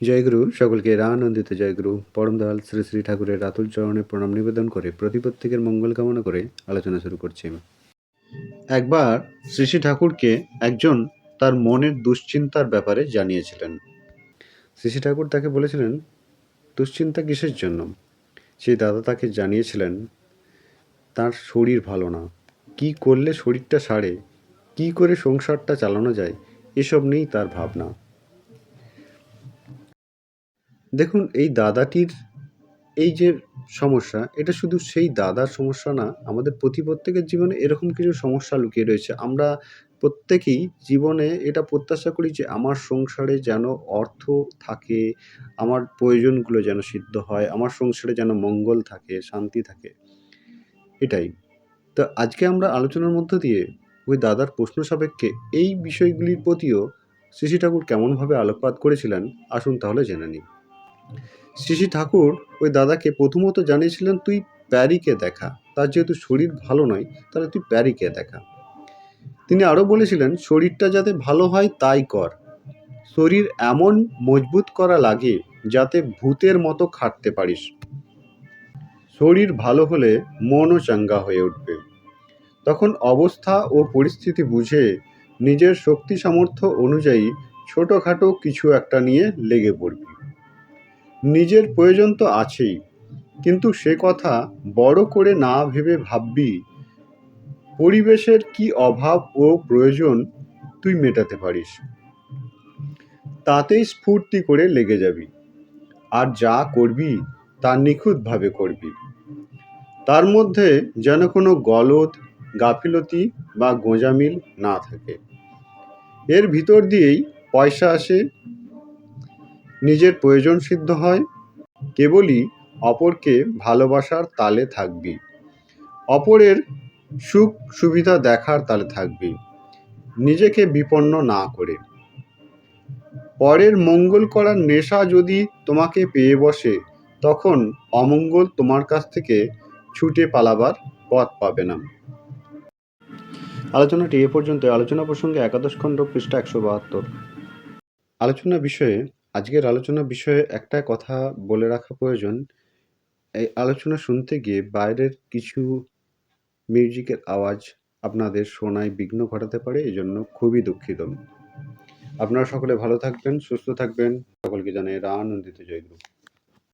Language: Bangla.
জয়গুরু, সকলকে রানন্দিত জয়গুরু। পরম দয়াল শ্রী শ্রী ঠাকুরের আতুল চরণে প্রণাম নিবেদন করে প্রত্যেকের মঙ্গল কামনা করে আলোচনা শুরু করছি। একবার শ্রী শ্রী ঠাকুরকে একজন তার মনের দুশ্চিন্তার ব্যাপারে জানিয়েছিলেন। শ্রী শ্রী ঠাকুর তাকে বলেছিলেন, দুশ্চিন্তা কিসের জন্য? সেই দাদা তাকে জানিয়েছিলেন, তার শরীর ভালো না, কি করলে শরীরটা সারে, কি করে সংসারটা চালানো যায়, এসব নিয়েই তার ভাবনা। দেখুন, এই দাদাটির এই যে সমস্যা, এটা শুধু সেই দাদার সমস্যা না, আমাদের প্রত্যেকের জীবনে এরকম কিছু সমস্যা লুকিয়ে রয়েছে। আমরা প্রত্যেকেই জীবনে এটা প্রত্যাশা করি যে আমার সংসারে যেন অর্থ থাকে, আমার প্রয়োজনগুলো যেন সিদ্ধ হয়, আমার সংসারে যেন মঙ্গল থাকে, শান্তি থাকে, এটাই। তো আজকে আমরা আলোচনার মধ্য দিয়ে ওই দাদার প্রশ্ন সাপেক্ষে এই বিষয়গুলির প্রতিও শ্রী শ্রী ঠাকুর কেমনভাবে আলোকপাত করেছিলেন, আসুন তাহলে জেনে নিই। শ্রী শ্রী ঠাকুর ওই দাদাকে প্রথমত জানিয়েছিলেন, তুই প্যারিকে দেখা, তার যেহেতু শরীর ভালো নয়, তাহলে তুই প্যারিকে দেখা। তিনি আরও বলেছিলেন, শরীরটা যাতে ভালো হয় তাই কর, শরীর এমন মজবুত করা লাগে যাতে ভূতের মতো খাটতে পারিস। শরীর ভালো হলে মনও চাঙ্গা হয়ে উঠবে, তখন অবস্থা ও পরিস্থিতি বুঝে নিজের শক্তি সামর্থ্য অনুযায়ী ছোটোখাটো কিছু একটা নিয়ে লেগে পড়বি। নিজের প্রয়োজন তো আছেই, কিন্তু সে কথা বড় করে না ভেবে ভাববি পরিবেশের কি অভাব ও প্রয়োজন তুই মেটাতে পারিস, তাতেই স্ফূর্তি করে লেগে যাবি। আর যা করবি তা নিখুঁতভাবে করবি, তার মধ্যে যেন কোনো গলদ, গাফিলতি বা গোঁজামিল না থাকে। এর ভিতর দিয়েই পয়সা আসে, নিজের প্রয়োজন সিদ্ধ হয়, কেবলই অপরকে ভালোবাসার তালে থাকবি, অপরের সুখ সুবিধা দেখার তালে থাকবি, নিজেকে বিপন্ন না করে। পরের মঙ্গল করার নেশা যদি তোমাকে পেয়ে বসে, তখন অমঙ্গল তোমার কাছ থেকে ছুটে পালাবার পথ পাবে না। আলোচনাটি এ পর্যন্ত। আলোচনা প্রসঙ্গে একাদশ খণ্ড, পৃষ্ঠা 172। আজকের আলোচনা বিষয়ে একটা কথা বলে রাখা প্রয়োজন। এই আলোচনা শুনতে গিয়ে বাইরের কিছু মিউজিকের আওয়াজ আপনাদের শোনায় বিঘ্ন ঘটাতে পারে, এজন্য খুবই দুঃখিত। আপনারা সকলে ভালো থাকবেন, সুস্থ থাকবেন। সকলকে জানাই রানন্দিত জয়গুরু।